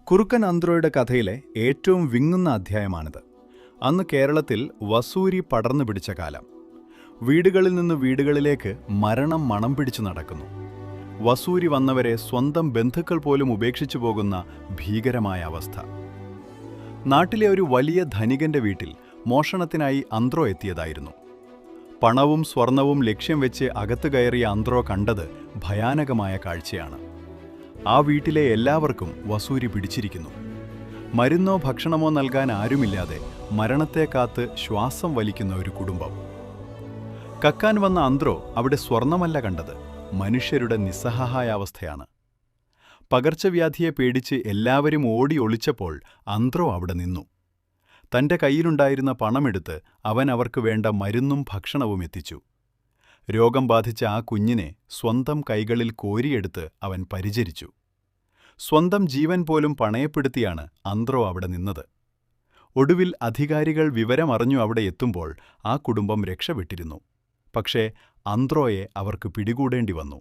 കുറുക്കൻ അന്ത്രോയുടെ കഥയിലെ ഏറ്റവും വിങ്ങുന്ന അധ്യായമാണിത്. അന്ന് കേരളത്തിൽ വസൂരി പടർന്നു പിടിച്ച കാലം. വീടുകളിൽ നിന്ന് വീടുകളിലേക്ക് മരണം മണം പിടിച്ചു നടക്കുന്നു. വസൂരി വന്നവരെ സ്വന്തം ബന്ധുക്കൾ പോലും ഉപേക്ഷിച്ചു പോകുന്ന ഭീകരമായ അവസ്ഥ. നാട്ടിലെ ഒരു വലിയ ധനികന്റെ വീട്ടിൽ മോഷണത്തിനായി അന്ത്രോ എത്തിയതായിരുന്നു. പണവും സ്വർണവും ലക്ഷ്യം വെച്ച് അകത്തു കയറിയ അന്ത്രോ കണ്ടത് ഭയാനകമായ കാഴ്ചയാണ്. ആ വീട്ടിലെ എല്ലാവർക്കും വസൂരി പിടിച്ചിരിക്കുന്നു. മരുന്നോ ഭക്ഷണമോ നൽകാൻ ആരുമില്ലാതെ മരണത്തെ കാത്ത് ശ്വാസം വലിക്കുന്ന ഒരു കുടുംബം. കക്കാൻ വന്ന അന്ത്രോ അവിടെ സ്വർണമല്ല കണ്ടത്, മനുഷ്യരുടെ നിസ്സഹായാവസ്ഥയാണ്. പകർച്ചവ്യാധിയെ പേടിച്ച് എല്ലാവരും ഓടി ഒളിച്ചപ്പോൾ അന്ത്രോ അവിടെ നിന്നു. തൻ്റെ കയ്യിലുണ്ടായിരുന്ന പണമെടുത്ത് അവൻ അവർക്ക് വേണ്ട മരുന്നും ഭക്ഷണവും എത്തിച്ചു. രോഗം ബാധിച്ച ആ കുഞ്ഞിനെ സ്വന്തം കൈകളിൽ കോരിയെടുത്ത് അവൻ പരിചരിച്ചു. സ്വന്തം ജീവൻ പോലും പണയപ്പെടുത്തിയാണ് അന്ത്രോ അവിടെ നിന്നത്. ഒടുവിൽ അധികാരികൾ വിവരമറിഞ്ഞു അവിടെ എത്തുമ്പോൾ ആ കുടുംബം രക്ഷപ്പെട്ടിരുന്നു. പക്ഷേ അന്ത്രോയെ അവർക്ക് പിടികൂടേണ്ടി വന്നു.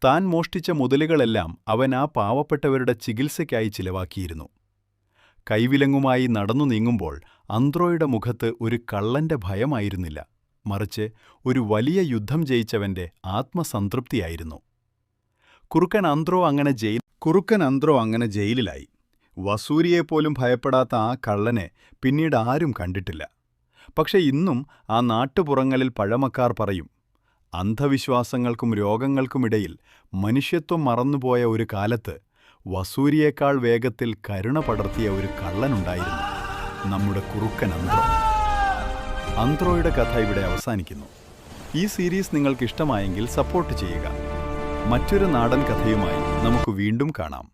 താൻ മോഷ്ടിച്ച മുതലുകളെല്ലാം അവൻ ആ പാവപ്പെട്ടവരുടെ ചികിത്സയ്ക്കായി ചിലവാക്കിയിരുന്നു. കൈവിലങ്ങുമായി നടന്നു നീങ്ങുമ്പോൾ അന്ത്രോയുടെ മുഖത്ത് ഒരു കള്ളന്റെ ഭയമായിരുന്നില്ല, മറിച്ച് ഒരു വലിയ യുദ്ധം ജയിച്ചവന്റെ ആത്മസംതൃപ്തിയായിരുന്നു. കുറുക്കൻ അന്ത്രോ അങ്ങനെ ജയിലിലായി. വസൂരിയെപ്പോലും ഭയപ്പെടാത്ത ആ കള്ളനെ പിന്നീട് ആരും കണ്ടിട്ടില്ല. പക്ഷെ ഇന്നും ആ നാട്ടുപുറങ്ങളിൽ പഴമക്കാർ പറയും, അന്ധവിശ്വാസങ്ങൾക്കും രോഗങ്ങൾക്കുമിടയിൽ മനുഷ്യത്വം മറന്നുപോയ ഒരു കാലത്ത് വസൂരിയേക്കാൾ വേഗത്തിൽ കരുണ പടർത്തിയ ഒരു കള്ളനുണ്ടായിരുന്നു, നമ്മുടെ കുറുക്കൻ അന്ത്രോ. അന്ത്രോയുടെ കഥ ഇവിടെ അവസാനിക്കുന്നു. ഈ സീരീസ് നിങ്ങൾക്ക് ഇഷ്ടമായെങ്കിൽ സപ്പോർട്ട് ചെയ്യുക. മറ്റൊരു നാടൻ കഥയുമായി നമുക്ക് വീണ്ടും കാണാം.